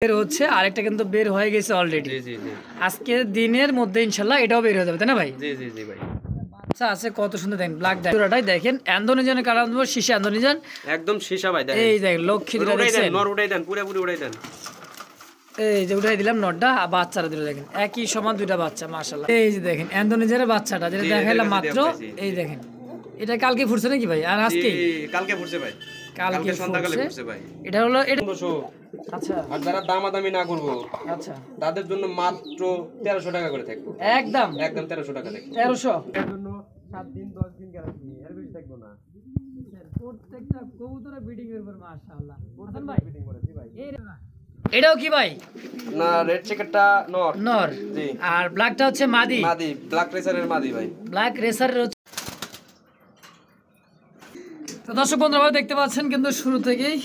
বের হচ্ছে, আরেকটা কিন্তু বের হয়ে গেছে অলরেডি। জি জি জি আজকে দিনের মধ্যে ইনশাল্লাহ এটাও বের হয়ে যাবে, তাই না ভাই? জি জি জি ভাই। আচ্ছা আছে কত সুন্দর দেখেন, ব্ল্যাক ডাইটাই দেখেন, অ্যান্ডোনিজনের কালার দেবো, শিশে অ্যান্ডোনিজন একদম সীসা ভাই, দেখেন এই দেখেন লক্ষ্মী দুটো উড়াই দেন, দেখছেন, নর উড়াই দেন, পুরোপুরি উড়াই দেন। এই যে উঠাই দিলাম নটটা, আর বাচ্চারা দুটো দেখেন একই সমান দুইটা বাচ্চা মাশাআল্লাহ। এই যে দেখেন অ্যান্ডোনিজনের বাচ্চাটা যেটা দেখাইলাম মাত্র, এই দেখেন এটা কালকে ফুটছে নাকি ভাই? আর আজকে কালকে ফুটছে ভাই, কালকে সন্ধ্যাকালে ফুটছে। ফুটছে ভাই। এটা হলো এটা। 1500। আচ্ছা আর যারা দামাদামি না করবো আচ্ছা, তাদের জন্য মাত্র 1300 টাকা করে থাকবো, একদম একদম 1300 টাকা থাকবে। 1300 এর জন্য 7 দিন 10 দিন গ্যারান্টি, এর বেশি থাকবো না। প্রত্যেকটা কবুতরের ব্রিডিং এর উপর মাশাআল্লাহ। হাসান ভাই ফিটিং করে জি ভাই। এটাও কি ভাই? না, রেড চেকারটা নর। নর। জি। আর ব্ল্যাকটা হচ্ছে মাদি। মাদি, ব্ল্যাক রেসারের মাদি ভাই। ব্ল্যাক রেসারের হচ্ছে। তো দর্শক বন্ধুরা দেখতে পাচ্ছেন কিন্তু শুরু থেকেই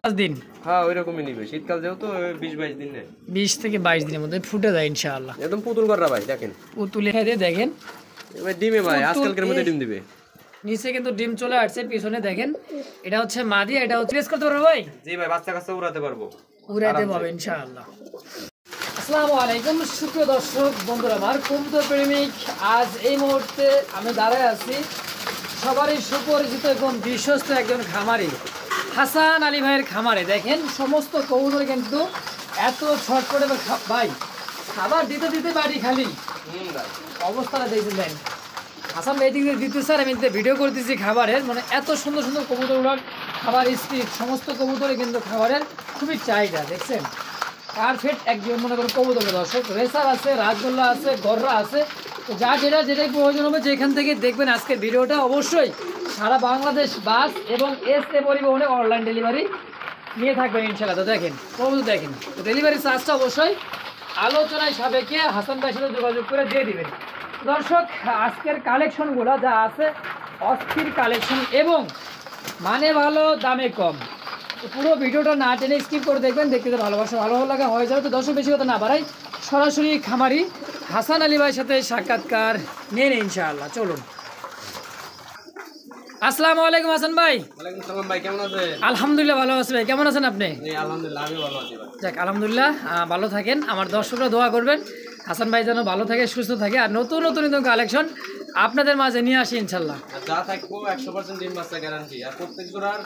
5 দিন, হ্যাঁ ওইরকমই নিবে, শীতকাল যেহেতু 20-22 দিন নেয়। 20 থেকে 22 দিনের মধ্যে ফুটে যায় ইনশাআল্লাহ। একদম পুতুল করা ভাই, দেখেন পুতুলে খাই দিয়ে দেখেন এবার ডিমে ভাই, আজকালকের মধ্যে ডিম দিবে। নিচে কিন্তু ডিম চলে আসছে, পিছনে দেখেন এটা হচ্ছে মাদি, এটা হচ্ছে রেস করতে পারবে ভাই? জি ভাই, বাচ্চা কাচ্চা উড়াতে পারবো, উড়াইতে পারবে ইনশাআল্লাহ। আসসালামু আলাইকুম সুপ্রিয় দর্শক বন্ধুরা, আমার কবুতর প্রেমিক, আজ এই মুহূর্তে আমি দাঁড়ায় আছি সবারই সুপরিচিত এবং বিশ্বস্ত একজন খামারি হাসান আলী ভাইয়ের খামারে। দেখেন সমস্ত কবুতর কিন্তু এত ছটপটে ভাই, খাবার দিতে দিতে বাড়ি খালি অবস্থাটা দেখছিলেন। হাসান ভাই দিকে দিতে স্যার, আমি ভিডিও করতেছি খাবারের, মানে এত সুন্দর সুন্দর কবুতরগুলোর খাবার স্পিড, সমস্ত কবুতরে কিন্তু খাবারের খুবই চাহিদা। দেখছেন পারফেক্ট একজন মনে করেন কবুতর দর্শক, রেসার আছে, রাজগোল্লা আছে, গররা আছে, তো যা যেটাই প্রয়োজন হবে যেখান থেকে দেখবেন আজকের ভিডিওটা, অবশ্যই সারা বাংলাদেশ বাস এবং এসএ পরিবহনে অনলাইন ডেলিভারি নিয়ে থাকবেন ইনশাআল্লাহ। তো দেখেন কবুতর দেখেন, তো ডেলিভারি চার্জটা অবশ্যই আলোচনায় সাপেক্ষে হাসান ভাইয়ের সাথে যোগাযোগ করে দিয়ে দিবেন। দর্শক আজকের কালেকশনগুলো যা আছে অস্থির কালেকশন এবং মানে ভালো দামে কম, তো পুরো ভিডিওটা না টেনে স্কিপ করে দেখবেন, দেখতে ভালো লাগা হয়ে যাবে। তো দর্শক বেশি কথা না বাড়াই, সরাসরি খামারি হাসান আলী ভাইয়ের সাথে সাক্ষাৎকার নিয়ে নেই ইনশাআল্লাহ। চলুন। আসসালামু আলাইকুম হাসান ভাই। ওয়ালাইকুম সালাম ভাই, কেমন আছেন? আলহামদুলিল্লাহ ভালো আছি ভাই, কেমন আছেন আপনি? জি আলহামদুলিল্লাহ, আমি ভালো আছি ভাই। যাক আলহামদুলিল্লাহ, ভালো থাকেন, আমার দর্শকরা দোয়া করবেন হাসান ভাই যেন ভালো থাকে, সুস্থ থাকে, আর নতুন নতুন কালেকশন আপনাদের মাঝে নিয়ে আসি ইনশাআল্লাহ। আর যা থাকবো 100% ডিম বাচ্চা গ্যারান্টি, আর প্রত্যেক জোড়ার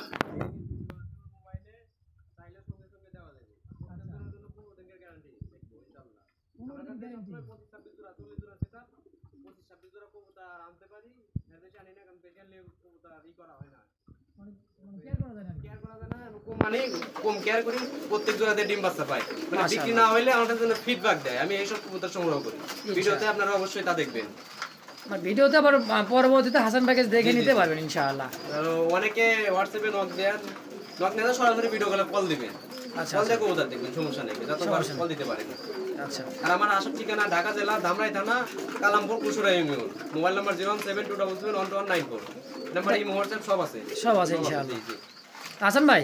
কম কেয়ার করি, প্রত্যেক জোড়াতে ডিম বাচ্চা পাই, মানে বিক্রি না হইলে আমাদের জন্য ফিডব্যাক দেয়, আমি এইসব কবুতর সংগ্রহ করি। ভিডিওতে আপনারা অবশ্যই তা দেখবেন, ভিডিওতে আবার পরবর্তীতে হাসান ভাইকে দেখে নিতে পারবেন ইনশাআল্লাহ। অনেকে হোয়াটসঅ্যাপে নক নিয়ে সরাসরি ভিডিও কলে কল দিবেন, আচ্ছা কল দিয়ে কবুতর দেখবেন, সমস্যা নেই, যতবার কল দিতে পারেন। আচ্ছা, আর আমার আসার ঠিকানা ঢাকা জেলা ধামরাই থানা, Kalampur, Kusura union. Mobile number 01727712194, number এই হোয়াটসঅ্যাপ সব আছে ইনশাআল্লাহ। হাসান ভাই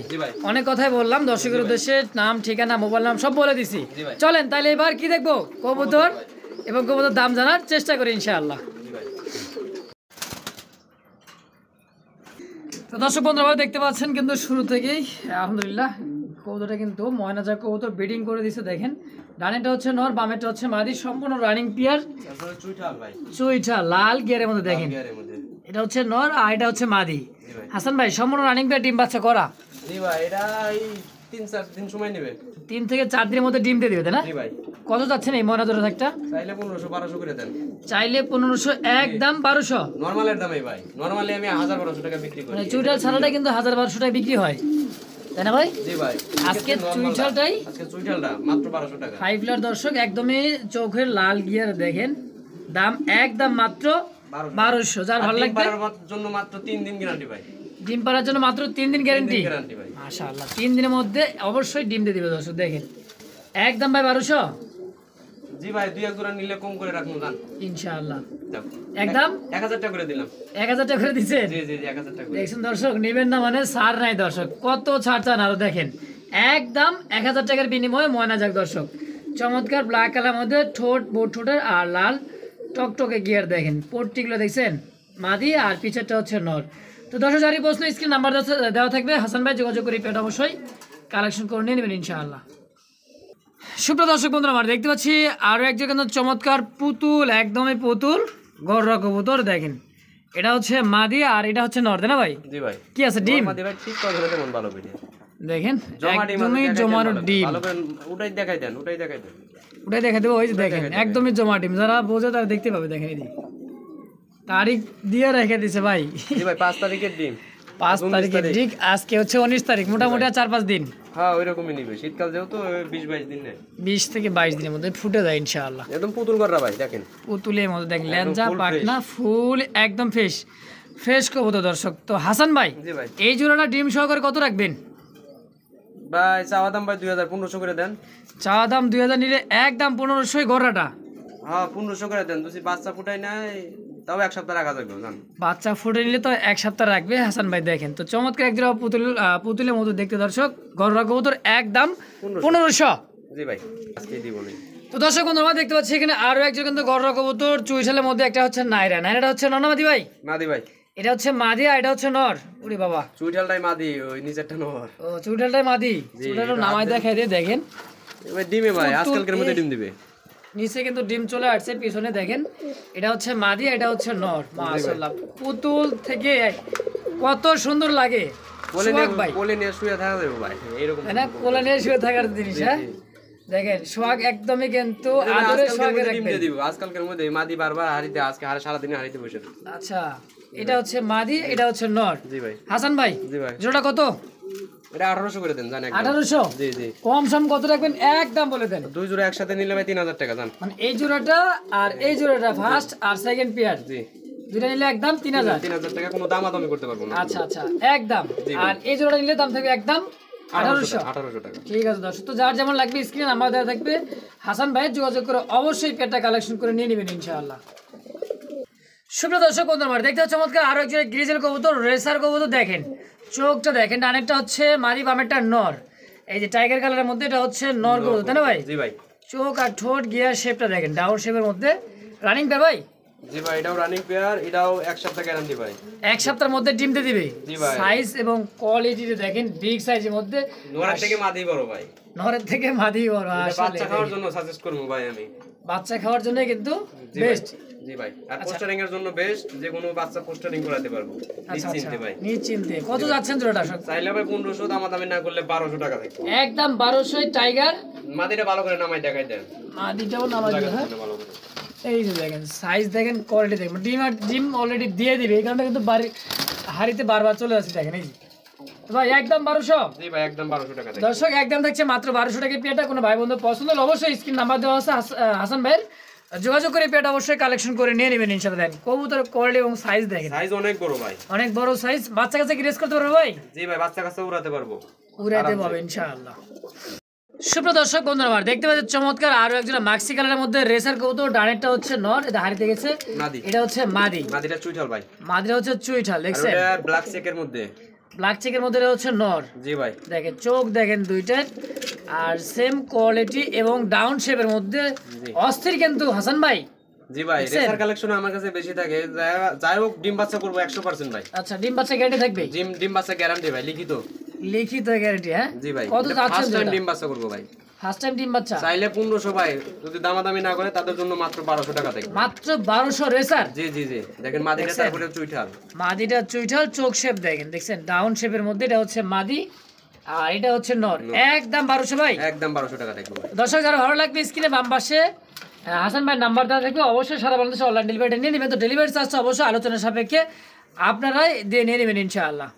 অনেক কথাই বললাম, দর্শকের উদ্দেশ্যে নাম, ঠিকানা, মোবাইল নাম সব বলে দিছি। চলেন তাহলে এবার কি দেখবো, কবুতর এবং কবুতর দাম জানার চেষ্টা করি ইনশাআল্লাহ। তো দর্শক বন্ধুরা দেখতে পাচ্ছেন কিন্তু শুরু থেকেই আলহামদুলিল্লাহ কবুতরটা কিন্তু ময়নাজা কবুতর ব্রিডিং করে দিছে। দেখেন ডানেটা হচ্ছে নর, বামেটা হচ্ছে মাদি, সম্পূর্ণ রানিং পিয়ার, চুইঠা লাল গিয়ারের মধ্যে। দেখেন এটা হচ্ছে নর আর এটা হচ্ছে মাদি। হাসান ভাই সম্পূর্ণ রানিং পিয়ার, ডিম বাচ্চা করা? জি ভাই, এটা এই 3-4 দিন সময় নেবে, 3 থেকে 4 দিনের মধ্যে ডিম দিয়ে দিবে, তাই না? জি ভাই। কত যাচ্ছেন এই ময়নাজোড়া একটা? চাইলে 1500-1200 করে দেন। চাইলে 1500, একদম 1200 নরমালের দামই ভাই, নরমালি আমি 1000-1200 টাকা বিক্রি করি, মানে চুইঠাল ছাড়াটা কিন্তু 1000-1200 টাকা বিক্রি হয়, তাই না ভাই? জি ভাই। আজকে চুইঠালটাই, আজকে চুইঠালটা মাত্র 1200 টাকা। 5 লাখ দর্শক, একদমই চোখের লাল গিয়ার। দেখেন দাম একদম মাত্র 1200। যার ভালো লাগবে জন্য মাত্র 3 দিন গ্যারান্টি ভাই, ডিম পাড়ার জন্য মাত্র 3 দিন গ্যারান্টি ভাই। মাশাআল্লাহ, 3 দিনের মধ্যে অবশ্যই ডিম দিয়ে দিবে দর্শক। দেখেন একদম ভাই 1200। জি ভাই, 2-1 জোড়া নিলে কম করে রাখুন জান ইনশাআল্লাহ, একদম 1000 টাকা করে দিলাম। 1000 টাকা করে দিচ্ছেন? জি জি 1000 টাকা। দেখছেন দর্শক, নেবেন না মানে ছাড় নাই দর্শক, কত ছাড় চান আরো। দেখেন একদম 1000 টাকার বিনিময়ে ময়না যাক দর্শক, চমৎকার ব্ল্যাক কালার মধ্যে ঠোঁট, বোট ঠোঁটের আর লাল টকটকে গিয়ার। দেখেন পোর্টটিগুলো দেখছেন, মাদি আর পিছেরটা হচ্ছে নর। তো দর্শক যারই প্রশ্ন স্ক্রিন নাম্বার দেওয়া থাকবে, হাসান ভাই যোগাযোগ করে পেট অবশ্যই কালেকশন করে নিয়ে নেবেন ইনশাআল্লাহ। সুপ্রিয় দর্শক বন্ধুরা, আমরা দেখতে পাচ্ছি আরো একজন কিন্তু চমৎকার পুতুল, একদমই পুতুল গররা কবুতর। দেখেন এটা হচ্ছে মাদি আর এটা হচ্ছে নর, তাই না ভাই? জি ভাই। কি আছে ডিম? মাদি ভাই ঠিক করে ধরে মন ভালো করে দেখেন জমা ডিম একদমই জমানো ডিম। ভালো করে ওটাই দেখাই দেন। ওটাই দেখা দেবো। ওই যে দেখেন একদমই জমা ডিম, যারা বোঝে তারা দেখতে পাবে। দেখেন এই তারিখ দিয়ে রেখে দিছে ভাই। জি ভাই 5 তারিখের ডিম, 5 তারিখের ঠিক। আজকে হচ্ছে 19 তারিখ, মোটামুটি 4-5 দিন। হ্যাঁ ওইরকমই নিবে, শীতকাল যেহেতু 20-22 দিন নেই, 20 থেকে 22 দিনের মধ্যে ফুটে যায় ইনশাআল্লাহ। একদম পুতুল গররা ভাই। দেখেন পুতুলের মধ্যে দেখেন লেঞ্জা পাখনা ফুল একদম ফ্রেশ কবুতর। দর্শক তো হাসান ভাই, জি ভাই, এই জোড়াটা ডিম সহকারে কত রাখবেন ভাই? চাওয়া দাম ভাই 2000-1500 করে দেন। চাওয়া দাম 2000, নিলে একদম 1500 গড়াটা। হ্যাঁ 1500 করে দেন। যদি বাচ্চা ফুটাই নাই তাও 1 সপ্তাহ রাখা যাবে। জান বাচ্চা ফুটে নিলে তো 1 সপ্তাহ রাখবে হাসান ভাই। দেখেন তো চমৎকার এক জোড়া পুতুলের মতো দেখতে। দর্শক গড়া কবুতর একদম 1500। জি ভাই আজকে দিব না। তো দর্শক বন্ধুরা দেখতে পাচ্ছি এখানে আরো একজন কিন্তু গড়া কবুতর চুইশালের মধ্যে। একটা হচ্ছে নাইরাটা হচ্ছে নর না মাদি ভাই? মাদি ভাই। এটা হচ্ছে মাদি আর এটা হচ্ছে নর। ওরে বাবা, চুইঠালটাই মাদি, ওই নিচেরটা নর। ও চুইঠালটাই মাদি। চুইঠালটা নামাই দেখাই দিয়ে দেখেন এবার ডিমে ভাই আজকালকার মধ্যে ডিম দিবে। নিচে কিন্তু ডিম চলে আসছে, পিছনে দেখেন এটা হচ্ছে মাদি, এটা হচ্ছে নর। মাশাআল্লাহ পুতুল থেকে কত সুন্দর লাগে। সোহাগ ভাই কোলে নিয়ে শুয়ে থাকা যাবে ভাই, এরকম না কোলে নিয়ে শুয়ে থাকার জিনিস। হ্যাঁ দেখেন সোহাগ একদমই কিন্তু আদরে সোহাগে ডিম রাখবেন। দিয়ে দিব আজকালকার মধ্যে। মাদি বারবার হারিতে, আজকে সারা দিনে হারিতে বসে থাকে। আচ্ছা এটা হচ্ছে মাদি, এটা হচ্ছে নর। জি ভাই। হাসান ভাই জি ভাই, জোড়া কত? এটা 1800 করে দেন। জান 1800? জি জি। কম সম কত রাখবেন একদম বলে দেন। দুই জোড়া একসাথে নিলে ভাই 3000 টাকা। জান মানে এই জোড়াটা আর এই জোড়াটা ফার্স্ট আর সেকেন্ড পেয়ার, জি দুইটা নিলে একদম 3000। 3000 টাকা, কোনো দামাদামি করতে পারবো না। আচ্ছা একদম। আর এই জোড়াটা নিলে দাম থাকবে একদম 1800 টাকা। ঠিক আছে দর্শক, তো যার যেমন লাগবে স্ক্রিনে নাম্বার দেওয়া থাকবে, হাসান ভাই যোগাযোগ করে অবশ্যই পেয়ারটা কালেকশন করে নিয়ে নেবেন ইনশাআল্লাহ। সুপ্রিয় দর্শক বন্ধুরা, আমার দেখতে চমৎকার আরো একজন গ্রিজেল কবুতর, রেসার কবুতর। দেখেন চোখটা দেখেন, ডানেরটা হচ্ছে মাদি, বামেরটা নর। এই যে টাইগার কালারের মধ্যে এটা হচ্ছে নর কবুতর, তাই না ভাই? জি ভাই। চোখ আর ঠোঁট গিয়ার শেপটা দেখেন, ডাউন শেপের মধ্যে। রানিং পেয়ার ভাই? জি ভাই, এটাও রানিং পেয়ার, এটাও 1 সপ্তাহ গ্যারান্টি ভাই। 1 সপ্তাহের মধ্যে ডিম দিয়ে দিবে। জি ভাই। সাইজ এবং কোয়ালিটি দেখেন, বিগ সাইজের মধ্যে। নরের থেকে মাদি বড় ভাই। নরের থেকে মাদি বড়। আসলে বাচ্চা খাওয়ার জন্য সাজেস্ট করব ভাই আমি। বাচ্চা খাওয়ার জন্য কিন্তু বেস্ট। জি ভাই। আর পোস্টারিং এর জন্য বেস্ট, যে কোনো বাচ্চা পোস্টারিং করাতে পারবো নিশ্চিন্তে ভাই। নিশ্চিন্তে। কত যাচ্ছেন জোড়াটা? চাইলে ভাই 1500, দামাদামি না করলে 1200 টাকা থাকবে। একদম 1200 টাইগার। মাদিটা ভালো করে নামাই দেখাই দেন। মাদিটাও নামাই দিও। হ্যাঁ ভালো করে। এই যে দেখেন সাইজ দেখেন, কোয়ালিটি দেখেন। ডিম অলরেডি দিয়ে দিবে, এই কারণে কিন্তু হাড়িতে বারবার চলে আসছে। দেখেন এই যে ভাই একদম 1200। জি ভাই একদম 1200 টাকা। দর্শক একদম থাকছে মাত্র 1200 টাকা পেয়ারটা। কোনো ভাই বন্ধু পছন্দ হলে অবশ্যই স্ক্রিন নাম্বার দেওয়া আছে হাসান ভাইয়ের, যোগাযোগ করে পেয়ারটা অবশ্যই কালেকশন করে নিয়ে নেবেন ইনশাআল্লাহ। দেন কবুতর কোয়ালিটি এবং সাইজ দেখেন, সাইজ অনেক বড় ভাই, অনেক বড় সাইজ। বাচ্চা কাছে কি রেস করতে পারবে ভাই? জি ভাই বাচ্চা কাছে উড়াতে পারবো, উড়াইতে পারবে ইনশাআল্লাহ। সুপ্রিয় দর্শক বন্ধুরা, আমার দেখতে পাচ্ছেন চমৎকার আরো একজন মাক্সি কালারের মধ্যে রেসার কবুতর। ডানেরটা হচ্ছে নর, এটা হারিতে গেছে। মাদি, এটা হচ্ছে মাদি। মাদিটা চুইঠাল ভাই। মাদিটা হচ্ছে চুইঠাল, দেখছেন? এটা ব্ল্যাক চেকের মধ্যে। ব্ল্যাক চেকের মধ্যে হচ্ছে নর। জি ভাই। দেখেন চোখ দেখেন দুইটার, আর সেম কোয়ালিটি এবং ডাউন শেপের মধ্যে অস্থির কিন্তু হাসান ভাই। জি ভাই, রেসার কালেকশন আমার কাছে বেশি থাকে। যাই হোক ডিম বাচ্চা করব 100% ভাই। আচ্ছা ডিম বাচ্চা গ্যারান্টি থাকবে? ডিম বাচ্চা গ্যারান্টি ভাই, লিখিত গ্যারান্টি। হ্যাঁ জি ভাই। কত যাচ্ছে? ফার্স্ট টাইম ডিম বাচ্চা করব ভাই। ফার্স্ট টাইম ডিম বাচ্চা চাইলে 1500 ভাই, যদি দামাদামি না করে তাদের জন্য মাত্র 1200 টাকা থাকবে। মাত্র 1200 রেসার। জি জি জি। দেখেন মাদিটা, তারপরে চুইঠাল। মাদিটা চুইঠাল, চোখ শেপ দেখেন, দেখছেন ডাউন শেপের মধ্যে। এটা হচ্ছে মাদি আর এটা হচ্ছে নর। একদম 1200 ভাই, একদম 1200 টাকা থাকবে ভাই। দর্শক যারা ভালো লাগবে স্ক্রিনে বাম পাশে হাসান ভাই নাম্বার দেওয়া থাকবে, অবশ্যই সারা বাংলাদেশে অনলাইন ডেলিভারি নিয়ে নেবেন। তো ডেলিভারি চার্জটা অবশ্যই আলোচনার সাপেক্ষে আপনারাই দিয়ে নিয়ে নেবেন ইনশাআল্লাহ।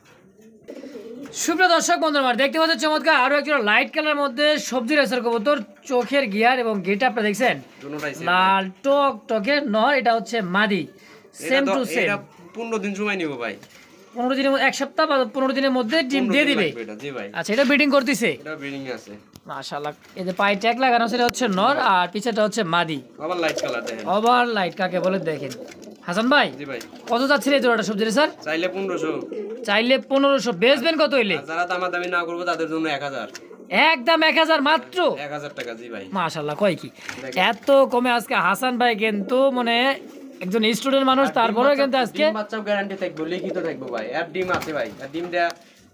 সুপ্রিয় দর্শক বন্ধুরা, আমার দেখতে পাচ্ছেন চমৎকার আরো একজন লাইট কালার মধ্যে সবজি রেসার কবুতর। চোখের গিয়ার এবং গেট আপটা দেখছেন, লাল টক টকে নর। এটা হচ্ছে মাদি, সেম টু সেম। এটা 15 দিন সময় নিব ভাই। 15 দিনের মধ্যে, 1 সপ্তাহ বা 15 দিনের মধ্যে ডিম দিয়ে দিবে। জি ভাই। আচ্ছা এটা ব্রিডিং করতেছে? এটা ব্রিডিং এ আছে মাশাআল্লাহ। এই যে পায়ে ট্যাগ লাগানো সেটা হচ্ছে নর, আর পিছেটা হচ্ছে মাদি। আবার লাইট কালার দেখেন, ওভার লাইট কাকে বলে দেখেন। হাসান ভাই জি ভাই, কত যাচ্ছে এই জোড়াটা সবজি রেসার? চাইলে 1500। চাইলে 1500। বেচবেন কত হইলে? যারা দামাদামি না করবে তাদের জন্য 1000। একদম 1000 মাত্র? 1000 টাকা। জি ভাই। মাশাআল্লাহ, কয় কি এত কমে আজকে হাসান ভাই কিন্তু মানে একজন স্টুডেন্ট মানুষ, তারপরেও কিন্তু আজকে ডিম বাচ্চাও গ্যারান্টি থাকবে, লিখিত থাকবে ভাই। আর ডিম আছে ভাই, আর ডিম দেয়া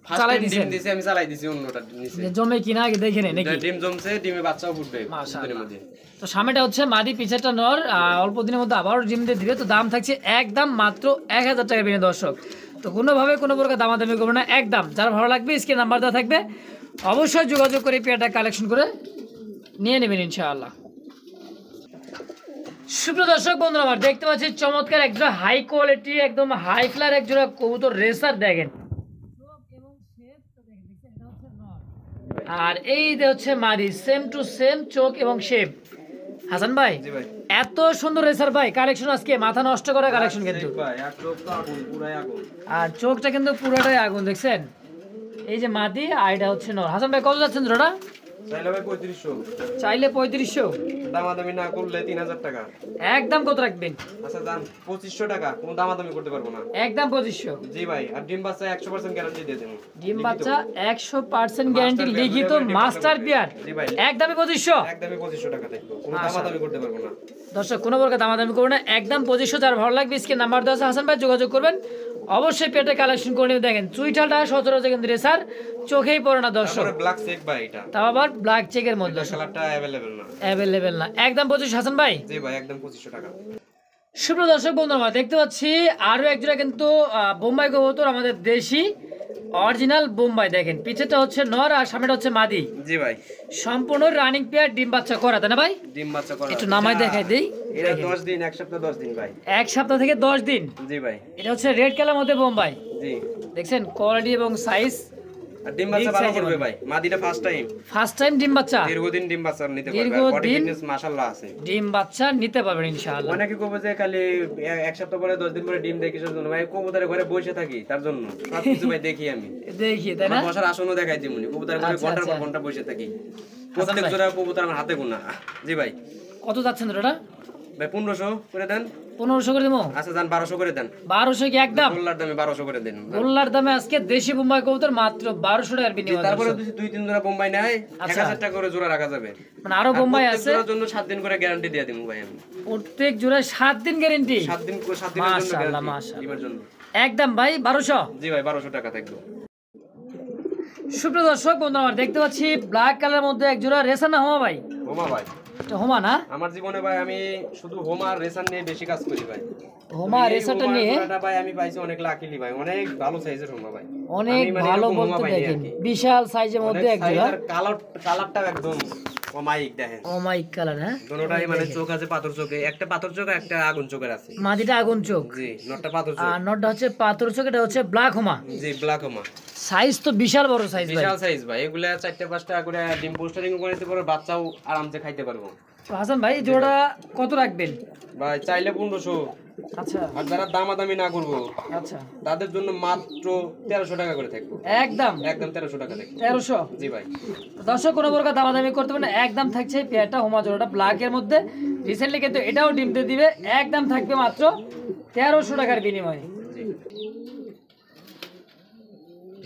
ফার্স্ট চালাই টাইম ডিম দিছেন দিছি, আমি চালাই দিছি অন্যটা নিচে। যে জমে কিনা আগে দেখে নেই নাকি ডিম জমছে, ডিমে বাচ্চাও ফুটবে মাশাআল্লাহ। কিছুদিনের মধ্যে। তো সামনেটা হচ্ছে মাদি, পিছেরটা নর। অল্প দিনের মধ্যে আবারও ডিম দিয়ে দিবে। তো দাম থাকছে একদম মাত্র 1000 টাকা বিনে দর্শক। তো কোনোভাবে কোনো প্রকার দামাদামি করবে না, একদম। যার ভালো লাগবে স্ক্রিনে নাম্বার দেওয়া থাকবে, অবশ্যই যোগাযোগ করে পেয়ারটা কালেকশন করে নিয়ে নেবেন ইনশাআল্লাহ। সুপ্রিয় দর্শক বন্ধুরা, আমার দেখতে পাচ্ছি চমৎকার একজোড়া হাই কোয়ালিটি একদম হাই ফ্লার একজোড়া কবুতর রেসার দেখেন। আর এই যে হচ্ছে মাদি, সেম টু সেম চোখ এবং শেপ। হাসান ভাই, জি ভাই। এত সুন্দর রেসার ভাই কালেকশন, আজকে মাথা নষ্ট করা কালেকশন কিন্তু। ভাই এক চোখ তো আগুন, পুরাই আগুন। আর চোখটা কিন্তু পুরোটাই আগুন, দেখছেন? এই যে মাদি আর এটা হচ্ছে নর। হাসান ভাই কত যাচ্ছেন জোড়া? চাইলে ভাই 3500, চাইলে 3500, দামাদামি না করলে 3000 টাকা। একদম কত রাখবেন? আচ্ছা দাম 2500 টাকা, কোনো দামাদামি করতে পারবো না। একদম 2500। জি ভাই, আর ডিম বাচ্চা 100% গ্যারান্টি দিয়ে দেবো। ডিম বাচ্চা 100% গ্যারান্টি লিখিত মাস্টার পেয়ার, জি ভাই, একদমই 2500। একদমই 2500 টাকা দেখবো, কোনো দামাদামি করতে পারবো না। দর্শক কোনো প্রকার দামাদামি করবেন না, একদম 2500। যার ভালো লাগবে স্ক্রিন নাম্বার দেওয়া আছে, হাসান ভাই যোগাযোগ করবেন, অবশ্যই পেটে কালেকশন করে নেবেন। দেখেন চুইঠালটা সচরাচর কিন্তু রেসার চোখেই পড়ে না দর্শক, তারপরে ব্ল্যাক চেক ভাই, এটা তাও আবার ব্ল্যাক চেকের মধ্যে কালারটা अवेलेबल না। অ্যাভেলেবেল না, একদম 2500 হাসান ভাই। জি ভাই, একদম 2500 টাকা। সুপ্রিয় দর্শক বন্ধুরা, আমরা দেখতে পাচ্ছি আরো একজোড়া কিন্তু বোম্বাই কবুতর, আমাদের দেশি অরিজিনাল বোম্বাই। দেখেন পিছেরটা হচ্ছে নর আর সামনেটা হচ্ছে মাদি। জি ভাই, সম্পূর্ণ রানিং পেয়ার, ডিম বাচ্চা করা, তাই না ভাই? ডিম বাচ্চা করা একটু নামাই দেখাই দেই। এটা 10 দিন, এক সপ্তাহ 10 দিন ভাই। এক সপ্তাহ থেকে 10 দিন। জি ভাই, এটা হচ্ছে রেড কালার মধ্যে বোম্বাই। জি। দেখছেন কোয়ালিটি এবং সাইজ, আর ডিম বাচ্চা Big ভালো size এর করবে মধ্যে। ভাই, মাদিটা ফার্স্ট টাইম ডিম বাচ্চা, দীর্ঘদিন ডিম বাচ্চা নিতে পারবে, দীর্ঘদিন বডি ফিটনেস মাশাআল্লাহ আছে। ডিম বাচ্চা নিতে পারবেন ইনশাআল্লাহ। অনেকে কবে যে খালি এক সপ্তাহ পরে 10 দিন পরে ডিম দেখি জন্য ভাই, কবুতরের ঘরে বসে থাকি, তার জন্য সবকিছু ভাই দেখি আমি। দেখি তাই না? আমার বসার আসনও দেখাই দিমুনি, কবুতরের ঘরে আচ্ছা, ঘন্টার পর আচ্ছা। ঘন্টা বসে থাকি, হাসান প্রত্যেক ভাই। জোড়া কবুতর আমার হাতে গোনা। জি ভাই, কত যাচ্ছেন ওটা? ভাই 1500 করে দেন। 1500 করে দেবো। আচ্ছা যান 1200 করে দেন। 1200 কি একদম? গোল্লার দামে 1200 করে দেন। গোল্লার দামে আজকে দেশি বোম্বাই কবুতর মাত্র 1200 টাকার বিনিময়ে। তারপরে যদি 2-3 জোড়া বোম্বাই নেয়, আচ্ছা। 1000 টাকা করে জোড়া রাখা যাবে। মানে আরো বোম্বাই প্রত্যেক আছে, জোড়ার জন্য 7 দিন করে গ্যারান্টি দিয়ে দিমু ভাই আমি। প্রত্যেক জোড়ায় 7 দিন গ্যারান্টি। 7 দিনের জন্য মাশাআল্লাহ, গ্যারান্টি মাশাআল্লাহ। ডিমের জন্য। একদম ভাই 1200। জি ভাই, 1200 টাকা থাকবে। সুপ্রিয় দর্শক বন্ধুরা, আমরা দেখতে পাচ্ছি ব্ল্যাক কালারের মধ্যে এক জোড়া রেসার না হোমা ভাই? হোমা ভাই, এটা হোমা না? আমার জীবনে ভাই আমি শুধু হোমা আর রেসার নিয়ে বেশি কাজ করি ভাই। হোমা এই রেসারটা হোমার নিয়ে জোড়াটা ভাই আমি পাইছি অনেক লাকিলি ভাই, অনেক ভালো সাইজের হোমা ভাই। অনেক আমি মানে ভালো এরকম হোমা বলতে পাইনি দেখেন, আর কি। বিশাল সাইজের মধ্যে এক জোড়া। কালারটা একদম অমায়িক দেখেন। অমাইক কালার, হ্যাঁ? দুটোটাই মানে চোখ আছে পাথর চোখে, একটা পাথর চোখ একটা আগুন চোখের আছে। মাদিটা আগুন চোখ জি, নটটা পাথর চোখ। আর নটটা হচ্ছে পাথর চোখ, এটা হচ্ছে ব্ল্যাক হোমা। জি, ব্ল্যাক হোমা। সাইজ তো বিশাল বড় সাইজ ভাই। বিশাল সাইজ ভাই, এগুলা 4-5টা করে ডিম পোস্টারিং করে দিতে পারো, বাচ্চাও আরামসে খাইতে পারবো। তো হাসান ভাই জোড়া কত রাখবেন? ভাই চাইলে 1500, আচ্ছা আর যারা দামাদামি না করবো আচ্ছা, তাদের জন্য মাত্র 1300 টাকা করে থাকবো। একদম একদম 1300 টাকা থাকবে। 1300। জি ভাই, দর্শক কোনো প্রকার দামাদামি করতে পারেন না, একদম থাকছে এই পেয়ারটা হোমা জোড়াটা ব্ল্যাক এর মধ্যে। রিসেন্টলি কিন্তু এটাও ডিম দিয়ে দিবে, একদম থাকবে মাত্র 1300 টাকার বিনিময়ে। জি।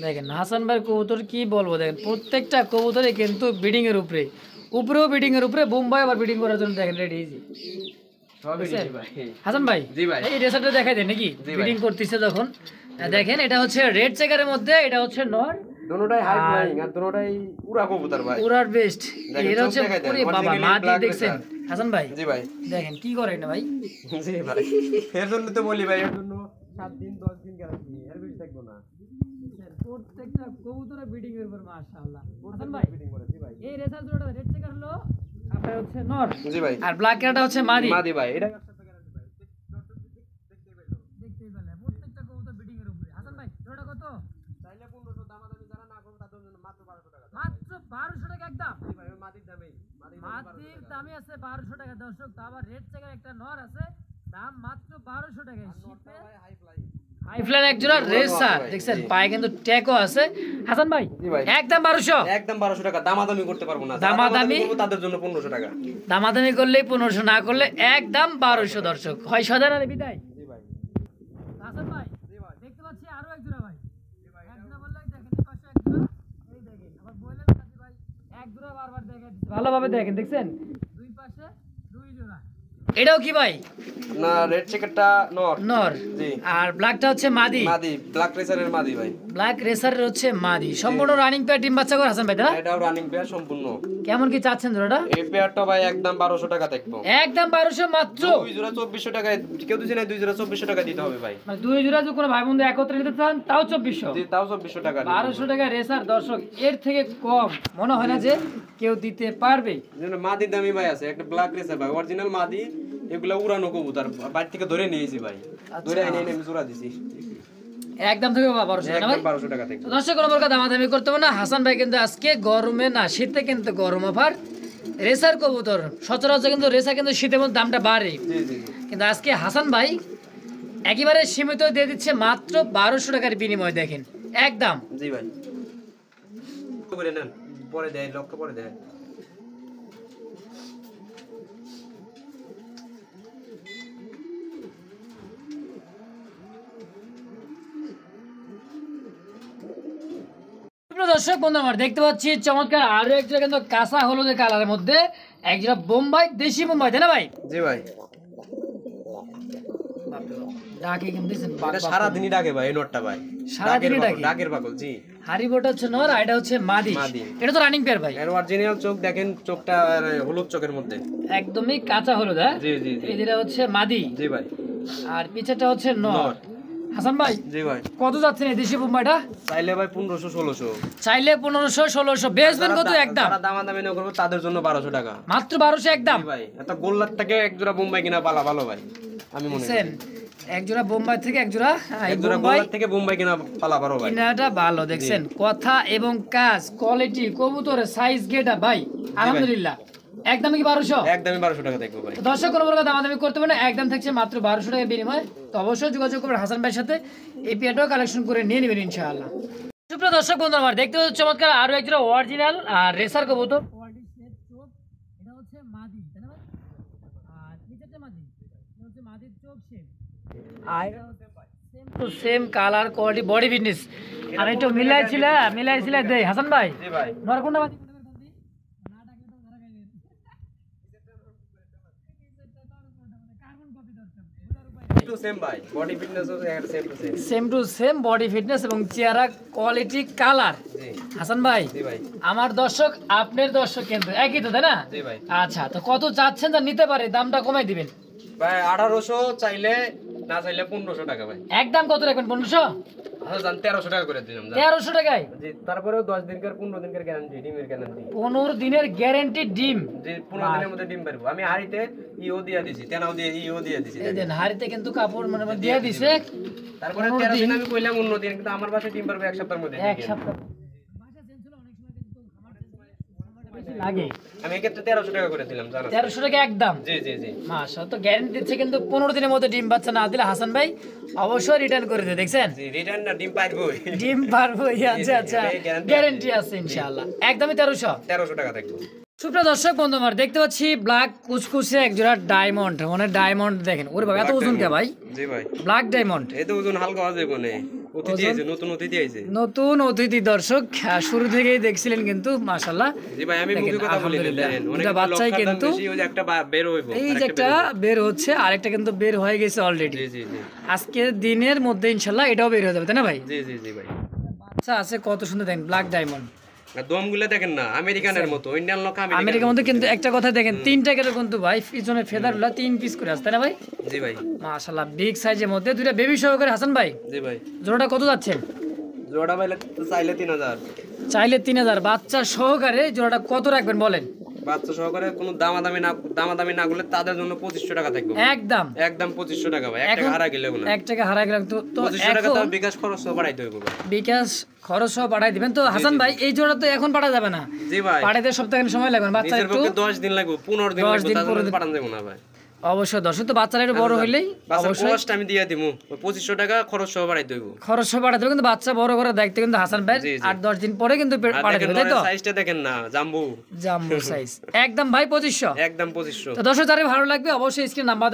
দেখেন হাসান ভাই কবুতর কি বলবো, দেখেন প্রত্যেকটা কবুতরে কিন্তু বিডিং এর উপরে, উপরেও বিডিং এর উপরে, বোম্বাই আবার বিডিং করার জন্য দেখেন রেডি ইজি। সবই জি ভাই। হাসান ভাই, জি ভাই। এই রেসারটা দেখাই দেন নাকি জি ভাই। বিডিং করতেছে যখন। দেখেন এটা হচ্ছে রেড চেকারের মধ্যে, এটা হচ্ছে নর, দুটোটাই হাই ফ্লাইং আর দুটোটাই পুরা কবুতর ভাই। পুরার বেস্ট। দেখেন, এটা চোখ হচ্ছে দেখাই দেন, পুরি বাবা originally মাটি black দেখছেন racer। হাসান ভাই? জি ভাই, দেখেন কি করে না ভাই। জি ভাই, এর জন্য তো বলি ভাই, এর জন্য 7 দিন 10 দিন গ্যারান্টি, এর বেশি থাকবো না। প্রত্যেকটা কবুতরের বিডিং এর উপর মাশাআল্লাহ। হাসান ভাই ফিটিং করে। জি ভাই, এই রেসার জোড়াটা রেড চেকার হলো আপনার হচ্ছে নর, জি ভাই, আর ব্ল্যাক কালারটা হচ্ছে মাদি। মাদি ভাই, এটা দেখতেই পেলে প্রত্যেকটা কবুতর বিডিং এর উপরে। হাসান ভাই জোড়া কত? চাইলে 1500, দামাদামি যারা না করবে তাদের জন্য মাত্র 1200 টাকা। মাত্র 1200 টাকা একদম। জি ভাই, ওই মাদির দামেই, মাটির দামে আছে 1200 টাকা দর্শক। তো আবার রেড চেকার একটা নর আছে, দাম মাত্র 1200 টাকায়। শীতে হাই ফ্লাই। হাই ফ্লাইন এক জোড়া রেসার, দেখছেন পায়ে কিন্তু ট্যাগও আছে। হাসান ভাই জি ভাই, একদম 1200। একদম 1200 টাকা, দামাদামি করতে পারবো না। যারা দামাদামি করবো তাদের জন্য 1500 টাকা। দামাদামি করলেই 1500, না করলে একদম 1200 দর্শক। হয় সদার আর বিদায়। জি ভাই, হাসান ভাই দেখতে পাচ্ছি আরো এক জোড়া ভাই। এক জোড়া বললে দেখেন এই পাশে এক জোড়া, এই দেখেন আবার বললেন কাজী ভাই এক জোড়া বারবার দেখেন, ভালোভাবে দেখেন, দেখছেন দুই পাশে দুই জোড়া, এটাও কি ভাই? না রেড চেকারটা নর। নর। জি। আর ব্ল্যাকটা হচ্ছে মাদি। মাদি, ব্ল্যাক রেসারের মাদি ভাই। ব্ল্যাক রেসারের হচ্ছে মাদি। সম্পূর্ণ রানিং পেয়ার ডিম বাচ্চা করে হাসান ভাই, তাই না? এটাও রানিং পেয়ার সম্পূর্ণ। কেমন কি চাচ্ছেন জোড়াটা? এই পেয়ারটা ভাই একদম 1200 টাকা থাকবো। একদম 1200 মাত্র। দুই জোড়া 2400 টাকায় কেউ দিছে না, দুই জোড়া 2400 টাকা দিতে হবে ভাই। মানে দুই জোড়া যদি কোনো ভাই বন্ধু একত্রে নিতে চান তাও 2400। জি, তাও 2400 টাকা। 1200 টাকা রেসার দর্শক, এর থেকে কম মনে হয় না যে কেউ দিতে পারবে। যেন মাদি দামি ভাই আছে, একটা ব্ল্যাক রেসার ভাই, অরিজিনাল মাদি। এগুলা উড়ানো কবুতর, বাইরে থেকে ধরে নিয়েছি ভাই। ধরে এনে আমি জোড়া দিছি। একদম থেকে 1200 টাকা ভাই। একদম 1200 টাকা থেকে। দর্শক কোনো প্রকার দামাদামি করতে হবে না। হাসান ভাই কিন্তু আজকে গরমে না শীতে কিন্তু গরম অফার। রেসার কবুতর সচরাচর কিন্তু রেসার কিন্তু শীতের মধ্যে দামটা বাড়ে, জি জি জি। কিন্তু আজকে হাসান ভাই একেবারে সীমিত দিয়ে দিচ্ছে মাত্র 1200 টাকার বিনিময়। দেখেন একদম। জি ভাই। করে নেন, পরে দেয়, লক্ষ্য পরে দেয়। দর্শক বন্ধু আমার দেখতে পাচ্ছি চমৎকার আরো একটা কিন্তু কাঁচা হলুদের কালারের মধ্যে একজোড়া বোম্বাই, দেশি বোম্বাই, তাই না ভাই? জি ভাই। ডাকে কিন্তু দিছেন এটা সারা দিনই ডাকে ভাই, এই নটটা ভাই। সারা দিনই ডাকে? ডাকের পাগল। জি। হারিবোটা হচ্ছে নর, আর এটা হচ্ছে মাদি। মাদি। এটা তো রানিং পেয়ার ভাই। এর অরিজিনাল চোখ দেখেন, চোখটা হলুদ চোখের মধ্যে একদমই কাঁচা হলুদ। হ্যাঁ জি জি জি। এটা হচ্ছে মাদি। জি ভাই। আর পিছেরটা হচ্ছে নর। নর। হাসান ভাই জি ভাই। কত যাচ্ছেন এই দেশি বোম্বাইটা? চাইলে ভাই 1500 1600। চাইলে 1500 1600 বেচবেন কত একদম? যারা দামাদামি না করবে তাদের জন্য 1200 টাকা মাত্র 1200 একদম। জি ভাই। এত গোল্লার থেকে এক জোড়া বোম্বাই কিনা পালা ভালো ভাই, আমি মনে করি। এক জোড়া বোম্বাই থেকে এক জোড়া এক জোড়া গোল্লার থেকে বোম্বাই কিনা পালা ভালো ভাই। কিনাটা ভালো। দেখছেন কথা এবং কাজ, কোয়ালিটি, কবুতরের সাইজ, গেটা ভাই আলহামদুলিল্লাহ। একদম কি 1200? একদমই 1200 টাকা দেখবো ভাই। দর্শক কোনো প্রকার দামাদামি করতে হবে না, একদম থাকছে মাত্র 1200 টাকা বিনিময়। তো অবশ্যই যোগাযোগ করবেন হাসান ভাইয়ের সাথে, এই পেয়ারটাও কালেকশন করে নিয়ে নেবেন ইনশাআল্লাহ। সুপ্রিয় দর্শক বন্ধু আমার দেখতে পাচ্ছি চমৎকার আরো এক জোড়া অরিজিনাল আর রেসার কবুতর। এটা হচ্ছে মাদি, তাই না ভাই? আর নিচেরটা মাদি, এটা হচ্ছে মাদির চোখ শেপ। আর same to same colour, quality, body fitness. আর একটু মিলাইছিল দেই হাসান ভাই। জি ভাই। নর কোনটা মাদি? টু সেম ভাই, বডি ফিটনেসও same to same. Same to same body fitness এবং চেহারা, কোয়ালিটি, কালার। জি। হাসান ভাই জি ভাই। আমার দর্শক আপনার দর্শক কিন্তু একই তো, তাই না? জি ভাই। আচ্ছা, তো কত চাচ্ছেন যা নিতে পারে দামটা কমাই দিবেন ভাই 1800 চাইলে, না চাইলে 1500 টাকা ভাই। একদম। কত রাখবেন? 1500? আচ্ছা জান 1300 টাকা করে দিলাম। 1300 টাকায়? জি। তারপরেও 10 দিনকার 15 দিনকার গ্যারান্টি, ডিমের গ্যারান্টি। 15 দিনের গ্যারান্টি ডিম। যে 15 দিনের মধ্যে ডিম পারবো। আমি হাড়িতে ইও দিয়া দিছি, তেনাও দিয়ে ইও দিয়া দিছি। এই দেন হাড়িতে কিন্তু কাপড় মানে দিয়ে দিছে। তারপরে 13 দিন আমি কইলাম অন্য দিন, কিন্তু আমার বাসায় ডিম পারবে এক সপ্তাহের মধ্যে। এক সপ্তাহ লাগে। আমি এক্ষেত্রে 1300 টাকা করে দিলাম জানো। 1300 টাকা একদম। জি জি জি। মাশাআল্লাহ, তো গ্যারান্টি দিচ্ছে কিন্তু 15 দিনের মধ্যে ডিম বাচ্চা না দিলে হাসান ভাই অবশ্যই রিটার্ন করে দেয়। দেখছেন জি, রিটার্ন না, ডিম পারবো। ডিম পারবো। আচ্ছা আচ্ছা, গ্যারান্টি আছে ইনশাআল্লাহ। একদমই 1300 টাকা থাকবে। সুপ্রিয় দর্শক বন্ধু আমার দেখতে পাচ্ছি ব্ল্যাক কুচকুচে এক জোড়া ডায়মন্ড, মানে ডায়মন্ড দেখেন। ওরে বাবা এত ওজন কে ভাই? জি ভাই। Black diamond. এই তো ওজন হালকা আছে কোনে। অতিথি আছে, নতুন অতিথি আইছে। নতুন অতিথি দর্শক শুরু থেকেই দেখছিলেন কিন্তু মাশাআল্লাহ। জি ভাই, আমি মুখে কথা বলি না, দেখেন অনেক বাচ্চাই কিন্তু ওই যে একটা বের হইবো, এই যে একটা বের হচ্ছে, আরেকটা কিন্তু বের হয়ে গেছে অলরেডি। জি জি জি। আজকের দিনের মধ্যে ইনশাআল্লাহ এটাও বের হয়ে যাবে, তাই না ভাই? জি জি জি ভাই। বাচ্চা আছে কত সুন্দর দেখেন, ব্ল্যাক ডায়মন্ড। দমগুলো দেখেন না, আমেরিকানের মতো, ইন্ডিয়ান লোক আমেরিকার মধ্যে। কিন্তু একটা কথা দেখেন, 3টা করে কিন্তু ভাই পিছনে ফেদারগুলো 3 পিস করে আছে, তাই না ভাই? জি ভাই। মাশাআল্লাহ বিগ সাইজের মধ্যে দুইটা বেবি সহকারে। হাসান ভাই জি ভাই। জোড়াটা কত যাচ্ছেন? জোড়া ভাই চাইলে 3000। চাইলে 3000। বাচ্চা সহকারে জোড়াটা কত রাখবেন বলেন? বাচ্চা সহকারে কোনো দামাদামি না করলে তাদের জন্য 2500 টাকা থাকবে একদম। একদম 2500 টাকা ভাই। 1 টাকা হারা গেলে না। 1 টাকা হারা গেলাম তো 2500 টাকা তার বিকাশ খরচ সহ বাড়াইতে হবে ভাই। বিকাশ খরচ সহ পাঠাই দিবেন তো হাসান ভাই। এই জোড়া তো এখন পাঠা যাবে না। জি ভাই। পাঠাইতে সপ্তাহখানেক সময় লাগবে। বাচ্চা নিজের একটু পক্ষে 10 দিন লাগবে, 15 দিন লাগবে, তাহলে পাঠান দেব না ভাই। অবশ্যই দর্শক, তো বাচ্চারা একটু বড় হইলেই অবশ্যই কষ্ট আমি দিয়ে দিমু। 2500 টাকা খরচ সহ বাড়াইতে হইব। খরচ সহ পাঠাতে হবে, কিন্তু বাচ্চা বড় করার দায়িত্ব কিন্তু হাসান ভাই। 8-10 দিন পরে কিন্তু পাঠাই দেবে, তাই তো? সাইজটা দেখেন না, জাম্বু সাইজ একদম ভাই 2500। একদম 2500। তো দর্শক যারা ভালো লাগবে অবশ্যই স্ক্রিন নাম্বার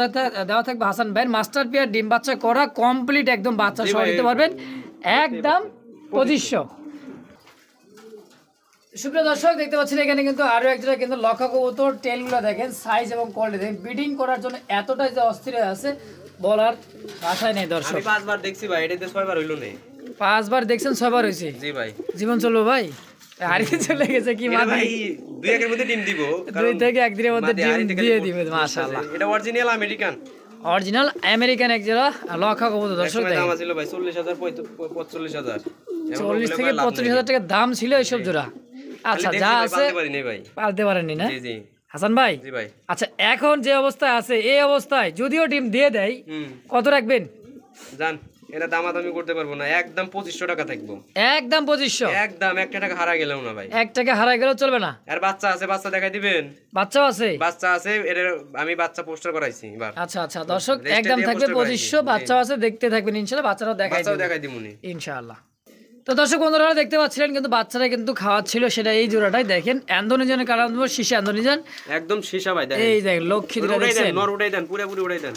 দেওয়া থাকবে হাসান ভাইয়ের। মাস্টার পেয়ার ডিম বাচ্চা করা কমপ্লিট, একদম বাচ্চা সহ নিতে পারবেন একদম 2500। সুপ্রিয় দর্শক দেখতে পাচ্ছেন এখানে কিন্তু আরো একজোড়া কিন্তু লক্ষা কবুতর, টেলগুলো দেখেন, সাইজ এবং কোয়ালিটি দেখেন, ব্রিডিং করার জন্য এতটাই যে অস্থির হয়ে আছে বলার ভাষাই নেই দর্শক। আমি 5 বার দেখছি ভাই, এটাতে 6 বার হইলো না। 5 বার দেখছেন, 6 বার হয়েছে। জি ভাই, জীবন চলবো ভাই, হারিয়ে চলে গেছে কি এটা মানে ভাই 2 একের মধ্যে ডিম দিব, 2 থেকে 1 দিনের মধ্যে ডিম দিয়ে দিবে মাশাআল্লাহ। এটা অরিজিনাল আমেরিকান, অরিজিনাল আমেরিকান একজোড়া লক্ষা কবুতর দর্শক একসময় দেখেন। দাম ছিল ভাই 40,000 45,000, 40 থেকে 45,000 টাকা দাম ছিল এইসব জোড়া। আচ্ছা যা আছে পালতে পারেননি না? জি জি হাসান ভাই, জি ভাই। আচ্ছা এখন যে অবস্থায় আছে এই অবস্থায় যদিও ডিম দিয়ে দেয় কত রাখবেন? জান এটা দামাদামি করতে পারবো না, একদম 2500 টাকা থাকবো। একদম 2500? একদম 1 টাকা হারা গেলেও না ভাই। 1 টাকা হারাই গেলেও চলবে না? আর বাচ্চা আছে, বাচ্চা দেখাই দিবেন? বাচ্চাও আছে? বাচ্চা আছে, এর আমি বাচ্চা পোস্টার করাইছি এবার। আচ্ছা আচ্ছা দর্শক একদম থাকবে 2500, বাচ্চাও আছে, দেখতে থাকবেন ইনশাআল্লাহ, বাচ্চারাও দেখাই দিমুনি ইনশাআল্লাহ। তো দর্শক বন্ধুরা দেখতে পাচ্ছিলেন কিন্তু বাচ্চারা কিন্তু খাওয়াচ্ছিল, সেটা এই জোড়াটাই দেখেন, অ্যান্ডোনিজনের কারণ শিশে অ্যান্ডোনিজন একদম শীশা ভাই দেখেন, এই দেখেন লক্ষ্মী দুটো দেখছেন, নর উঠাই দেন, পুরোপুরি উঠাই দেন।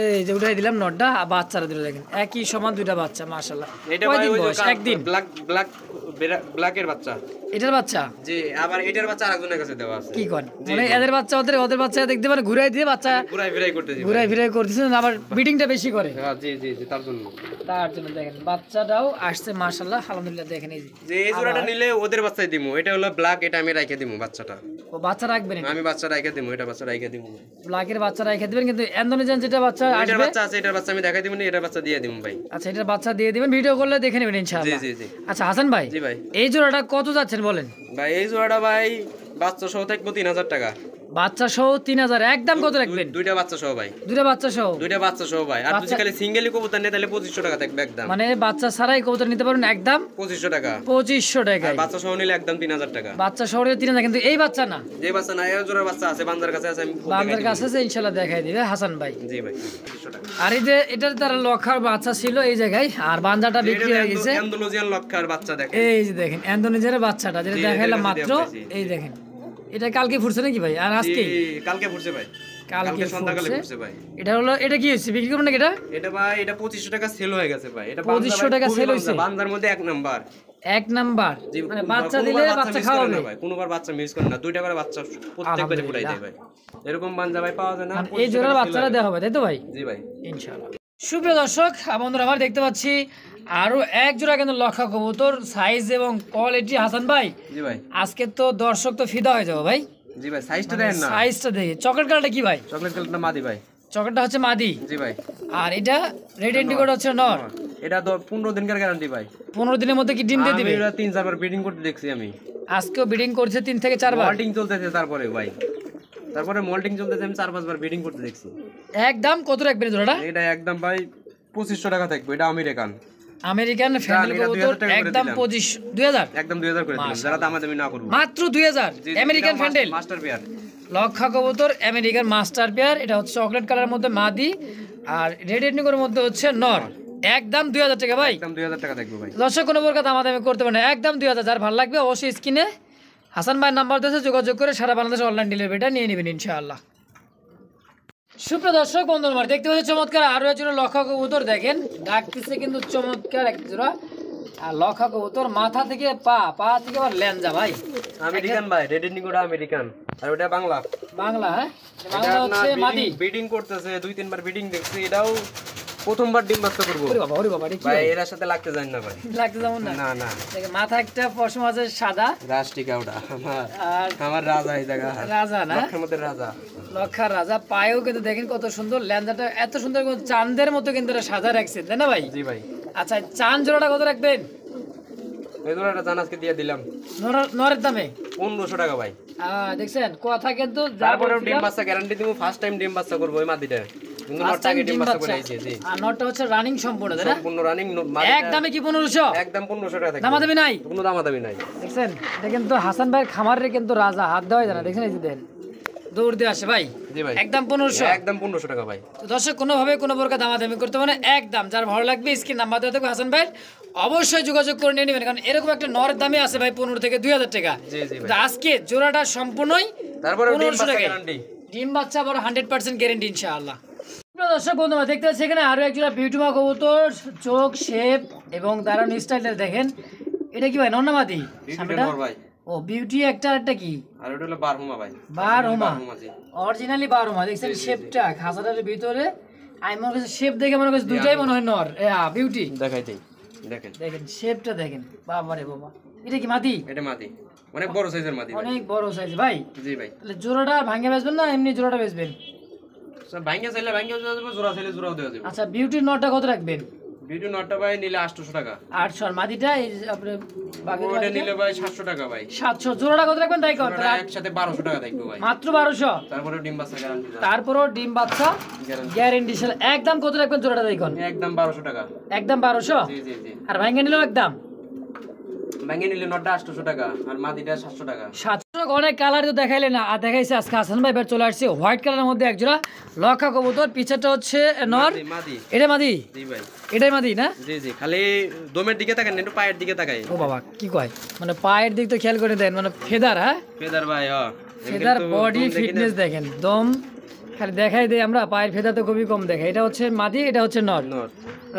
এই যে উঠাই দিলাম নটটা, আর বাচ্চারা দুটো দেখেন একই সমান দুইটা বাচ্চা মাশাআল্লাহ। এটা ভাই ওই যে একদিন ব্ল্যাকের বাচ্চা, এটার বাচ্চা জি, আবার এটার বাচ্চা আরেকজনের কাছে দেওয়া আছে। কি কোন মানে এদের বাচ্চা ওদের বাচ্চা দেখতে পারে ঘুরাই দিয়ে বাচ্চা ঘুরাই ফিরাই করতেছে, আবার ব্রিডিংটা বেশি করে। হ্যাঁ জি জি জি, তার জন্য দেখেন বাচ্চাটাও আসছে মাশাআল্লাহ আলহামদুলিল্লাহ। দেখেন এই যে এই জোড়াটা নিলে ওদের বাচ্চাই দিমু, এটা হলো ব্ল্যাক, এটা আমি রাইখে দিমু বাচ্চাটা। ও বাচ্চা রাখবেন? আমি বাচ্চা রাইখে দিমু, এটা বাচ্চা রাইখে দিমু। ব্ল্যাকের বাচ্চা রাইখে দিবেন, কিন্তু অ্যান্ডোনিজন যেটা বাচ্চা আসবে, এটার বাচ্চা আছে, এটার বাচ্চা আমি দেখাই দিমু না, এটার বাচ্চা দিয়ে দিমু ভাই। আচ্ছা এটার বাচ্চা দিয়ে দিবেন, ভিডিও করলে দেখে নেবেন ইনশাআল্লাহ। জি জি জি। আচ্ছা হাসান ভাই, জি ভাই, এই জোড়াটা কত যাচ্ছেন বলেন? ভাই এই জোড়াটা ভাই বাচ্চা সহ থাকবো 3000 টাকা। বাচ্চা সহ 3000, একদম কত রাখবেন? দুইটা বাচ্চা সহ ভাই, দুইটা বাচ্চা সহ ভাই। আর যদি খালি সিঙ্গেলি কবুতর নেয় তাহলে 2500 টাকা থাকবে একদম, মানে বাচ্চা ছাড়াই কবুতর নিতে পারবেন একদম 2500 টাকা। 2500 টাকা। বাচ্চা সহ নিলে একদম 3000 টাকা। বাচ্চা সহ নিলে 3000, কিন্তু এই বাচ্চা না, যে বাচ্চা না, এর জোড়ার বাচ্চা আছে, বান্দার কাছে আছে, আমি বান্দার কাছে আছে, ইনশাআল্লাহ দেখাই দিবে হাসান ভাই। জি ভাই 2500 টাকা। আর এই যে এটার তার লক্ষার বাচ্চা ছিল এই জায়গায়, আর বান্দাটা বিক্রি হয়ে গেছে। অ্যান্ডালুজিয়ান লক্ষার বাচ্চা দেখেন, এই যে দেখেন অ্যান্ডোনিজের বাচ্চাটা যেটা দেখাইলাম মাত্র, এই দেখেন এটা কালকে ফুটছে নাকি ভাই? আর আজকে কালকে ফুটছে ভাই, কালকে সন্ধ্যাকালে ফুটছে ভাই। এটা হলো, এটা কি হচ্ছে বিক্রি করবেন নাকি এটা? এটা ভাই এটা 2500 টাকা সেল হয়ে গেছে ভাই, এটা 2500 টাকা সেল হইছে, বান্দার মধ্যে এক নাম্বার। মানে বাচ্চা দিলে বাচ্চা খাওয়াবে ভাই, কোনোবার বাচ্চা মিস করে না, দুইটা করে বাচ্চা প্রত্যেকবারে ফুটাই দেয় ভাই। এরকম বান্দা ভাই পাওয়া যায় না, এই জোড়ার বাচ্চারা দেওয়া হবে তাই তো ভাই? জি ভাই ইনশাআল্লাহ। সুপ্রিয় দর্শক বন্ধুরা আমার দেখতে পাচ্ছি আরো এক জোড়া কিন্তু লক্ষা কবুতর, সাইজ এবং কোয়ালিটি। হাসান ভাই জি ভাই, আজকে তো দর্শক তো ফিদা হয়ে যাবে ভাই। জি ভাই, সাইজটা দেন না, সাইজটা দেখি। চকলেট কালারটা কি ভাই? চকলেট কালারটা মাদি ভাই, চকলেটটা হচ্ছে মাদি। জি ভাই। আর এটা রেড ইন্ডিগোট হচ্ছে নর। এটা 15 দিনকার গ্যারান্টি ভাই। 15 দিনের মধ্যে কি ডিম দিয়ে দিবে? এটা 3-4 বার ব্রিডিং করতে দেখছি আমি, আজকেও ব্রিডিং করছে 3 থেকে 4 বার। মল্টিং চলতেছে, তারপরে ভাই তারপরে মল্টিং চলতেছে, আমি 4-5 বার ব্রিডিং করতে দেখছি। একদম কত রাখবেন জোড়াটা? এটা একদম ভাই 2500 টাকা থাকবে, এটা আমেরিকান ফ্যামিলি কবুতর একদম 2000 একদম 2000 করে দিলাম, যারা দামাদামি না করব, মাত্র 2000। আমেরিকান ফ্যান্ডেল মাস্টার পেয়ার লক্ষা কবুতর, আমেরিকান মাস্টার পেয়ার। এটা হচ্ছে চকলেট কালারের মধ্যে মাদি, আর রেড ইন্ডিগোর মধ্যে হচ্ছে নর। একদম 2000 টাকা ভাই, একদম 2000 টাকা থাকবে ভাই। দর্শক কোনো প্রকার দামাদামি করতে পারে না, একদম 2000। যার ভালো লাগবে অবশ্যই স্ক্রিনে হাসান ভাইয়ের নাম্বার দিয়েছে, যোগাযোগ করে সারা বাংলাদেশ অনলাইন ডেলিভারিটা নিয়ে নেবেন ইনশাআল্লাহ। সুপ্রিয় দর্শক বন্ধুরা আমার দেখতে পাচ্ছি চমৎকার আরো একজোড়া লক্ষা কবুতর, দেখেন ডাকতেছে কিন্তু চমৎকার এক জোড়া। আর লক্ষা কবুতর মাথা থেকে পা থেকে আবার ল্যাঞ্জা ভাই, আমেরিকান ভাই, রেড ইন্ডিগোটা আমেরিকান, আর ওটা বাংলা। হ্যাঁ বাংলা হচ্ছে মাদি। ব্রিডিং করতেছে 2-3 বার ব্রিডিং দেখছি, এটাও প্রথমবার ডিম বাচ্চা করব। ওরে বাবা এটা কি ভাই? এর সাথে লাগতে যান না ভাই, লাগতে যেমন না। না দেখেন মাথা একটা পশম আছে সাদা, রাষ্ট্রিকা ওটা আর আমার রাজা, এই জায়গা রাজা না, লক্ষার মধ্যে রাজা, লক্ষার রাজা। পায়েও কিন্তু দেখেন কত সুন্দর, ল্যাঞ্জাটা এত সুন্দর, চাঁদের মতো কিন্তু এটা সাজা রাখছে তাই না ভাই? জি ভাই। আচ্ছা চাঁদ জোড়াটা কত রাখবেন? এই জোড়াটা জান আজকে দিয়ে দিলাম নরের দামে 1500 টাকা ভাই। দেখছেন কথা কিন্তু, তারপরে ডিম বাচ্চা গ্যারান্টি দিব, ফার্স্ট টাইম ডিম বাচ্চা করব এই মাদিটা, কিন্তু নটটা আগে ডিম বাচ্চা করে আইছে। জি, আর নটটা হচ্ছে রানিং সম্পূর্ণ তাই না? সম্পূর্ণ রানিং। একদমে কি 1500? একদম 1500 টাকা থাকবে, দামাদামি নাই, কোনো দামাদামি নাই। দেখছেন দেখেন তো হাসান ভাইয়ের খামারে কিন্তু রাজা, হাত দেওয়া যায় না, দেখছেন এই যে দেন দৌড় দিয়ে আসে ভাই। জি ভাই, একদম 1500, একদম 1500 টাকা ভাই। তো দর্শক কোনোভাবে কোনো প্রকার দামাদামি করতে পারে না, একদম। যার ভালো লাগবে স্ক্রিন নাম্বার দেওয়া থাকবে হাসান ভাই, অবশ্যই যোগাযোগ করে নিয়ে নেবেন, কারণ এরকম একটা নরের দামে আছে ভাই 15 থেকে 2000 টাকা। তো আজকে জোড়াটা সম্পূর্ণই তারপরে ডিম 1500 বাচ্চা টাকা গ্যারান্টি, ডিম বাচ্চা বড় 100% গ্যারান্টি ইনশাআল্লাহ। দর্শক বন্ধুরা দেখতে পাচ্ছি এখানে আরো একজোড়া বিউটিমা কবুতর, চোখ শেপ এবং দাঁড়ানো স্টাইলটা দেখেন এটা কি ভাই নন্নামাদি বিউটিটা নর ভাই। ও বিউটি একটা একটা কি আর ওটা হলো বারহুমা ভাই। বারহুমা জি। অরিজিনালি বারহুমা দেখছেন শেপটা খাঁচাটার ভিতরে আমি মনে করছি শেপ দেখে মনে করছি দুইটাই মনে হয় নর বিউটি দেখাই দেই দেখেন দেখেন শেপটা দেখেন বাবারে বাবা এটা কি মাদি এটা মাদি অনেক বড় সাইজের মাদি ভাই। অনেক বড় সাইজ ভাই জি ভাই তাহলে জোড়াটা ভাঙে বেচবেন না এমনি জোড়াটা বেচবেন সব ভাঙা চাইলে ভাঙা দেওয়া যাবে জোড়া চাইলে জোড়াও দেওয়া যাবে আচ্ছা বিউটির নটটা কত রাখবেন ভিডিও নটটা ভাই নিলে 800 টাকা 800 আর মাদিটা এই যে আপনার বাকি ওটা নিলে ভাই 700 টাকা ভাই 700 জোড়াটা কত রাখবেন তাই কত ওটা একসাথে 1200 টাকা থাকবে ভাই মাত্র 1200 তারপরে ডিম বাচ্চা গ্যারান্টি তারপরও ডিম বাচ্চা গ্যারান্টি ছিল একদম কত রাখবেন জোড়াটা তাই কোন একদম 1200 টাকা একদম 1200 জি জি জি আর ভাঙে নিলেও একদম ভাঙে নিলে নটটা 800 টাকা আর মাদিটা 700 টাকা 700 অনেক কালার তো দেখাইলেন না আর দেখাইছে আজকে হাসান ভাই এবার চলে আসছে হোয়াইট কালারের মধ্যে এক জোড়া লক্ষা কবুতর পিছাটা হচ্ছে নর মাদি এটা মাদি জি ভাই এটাই মাদি না জি জি খালি দমের দিকে তাকান একটু পায়ের দিকে তাকাই ও বাবা কি কয় মানে পায়ের দিক তো খেয়াল করে দেন মানে ফেদার হ্যাঁ ফেদার ভাই হ্যাঁ ফেদার বডি ফিটনেস দেখেন দম খালি দেখাই দেই আমরা পায়ের ফেদার তো খুবই কম দেখে এটা হচ্ছে মাদি এটা হচ্ছে নর নর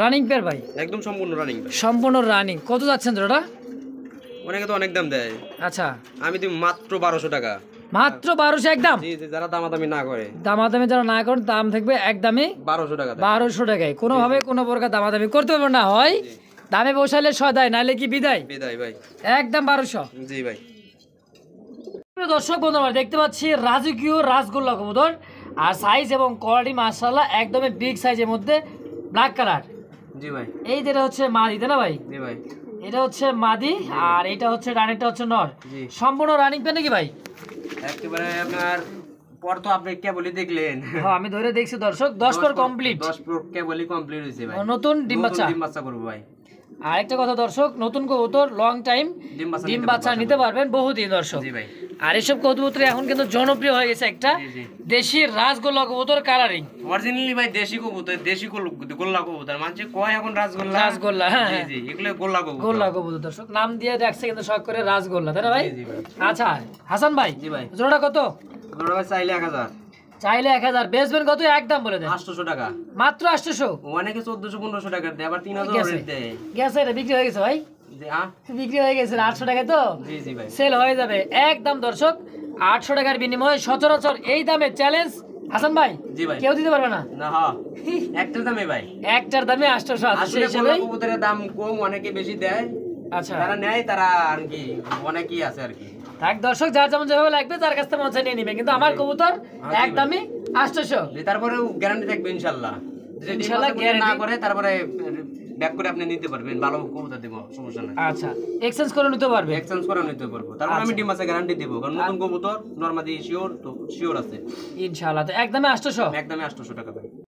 রানিং পেয়ার ভাই একদম সম্পূর্ণ রানিং সম্পূর্ণ রানিং কত যাচ্ছেন জোড়াটা অনেকে তো অনেক দাম দেয় আচ্ছা আমি দিই মাত্র 1200 টাকা মাত্র 1200 একদম জি জি যারা দামাদামি না করে দামাদামি যারা না করেন দাম থাকবে একদমই 1200 টাকা দেয় 1200 টাকায় কোনোভাবে কোনো প্রকার দামাদামি করতে পারবে না হয় দামে বসাইলে সদায় নাহলে কি বিদায় বিদায় ভাই একদম 1200 জি ভাই প্রিয় দর্শক বন্ধু আমরা দেখতে পাচ্ছি রাজকীয় রাজগোল্লা কবুতর আর সাইজ এবং কোয়ালিটি মাশাআল্লাহ একদমই বিগ সাইজের মধ্যে ব্ল্যাক কালার জি ভাই এই যেটা হচ্ছে মাদি তাই না ভাই জি ভাই এটা হচ্ছে মাদি আর এটা হচ্ছে রানিংটা হচ্ছে নর জি সম্পূর্ণ রানিং পেন নাকি ভাই একেবারে আপনার পর তো আপনি কেবলই দেখলেন হ্যাঁ আমি ধরে দেখছি দর্শক 10 পর কমপ্লিট 10 পর কেবলই কমপ্লিট হয়েছে ভাই নতুন ডিম বাচ্চা ডিম বাচ্চা করব ভাই আর একটা কথা দর্শক নতুন কবুতর লং টাইম ডিম বাচ্চা নিতে পারবেন বহুদিন দর্শক জি ভাই আর এসব কবুতর এখন কিন্তু জনপ্রিয় হয়ে গেছে একটা জি জি দেশি রাজগোল্লা কবুতর কালারিং অরিজিনালি ভাই দেশি কবুতর দেশি গোল্লা কবুতর মানে কয় এখন রাজগোল্লা রাজগোল্লা হ্যাঁ জি জি এগুলো গোল্লা কবুতর গোল্লা কবুতর দর্শক নাম দিয়ে রাখছে কিন্তু শখ করে রাজগোল্লা তাই না ভাই জি ভাই আচ্ছা হাসান ভাই জি ভাই জোড়াটা কত জোড়া ভাই চাইলে 1000 চাইলে 1000 বেচবেন কত একদম বলে দেন 800 টাকা মাত্র 800 অনেকে 1400 1500 টাকা দেয় আবার 3000 রেট দেয় গেছে এটা বিক্রি হয়ে গেছে ভাই জি বিক্রি হয়ে গেছে 800 টাকা তো জি জি ভাই সেল হয়ে যাবে একদম দর্শক 800 টাকার বিনিময়ে সচরাচর এই দামে চ্যালেঞ্জ হাসান ভাই জি ভাই কেউ দিতে পারবে না না হ্যাঁ একটার দামে ভাই একটার দামে 800 আসলে গোল্লা কবুতরের দাম কম অনেকে বেশি দেয় আচ্ছা যারা নেয় তারা আর কি অনেকই আছে আর কি থাক দর্শক যার যেমন যেভাবে লাগবে তার কাছ থেকে মনে নিয়ে নিবে কিন্তু আমার কবুতর একদমই 800 তারপরেও গ্যারান্টি থাকবে ইনশাআল্লাহ যদি ইনশাআল্লাহ ইনশাআল্লাহ না করে তারপরে ব্যাক করে আপনি নিতে পারবেন ভালো কবুতর দেব সমস্যা নাই আচ্ছা এক্সচেঞ্জ করে নিতে পারবে এক্সচেঞ্জ করে নিতে পারবো তারপর আমি ডিম মাসে গ্যারান্টি দেব কারণ নতুন কবুতর নরমালি শিওর তো শিওর আছে ইনশাআল্লাহ তো একদমই 800 একদমই 800 টাকা ভাই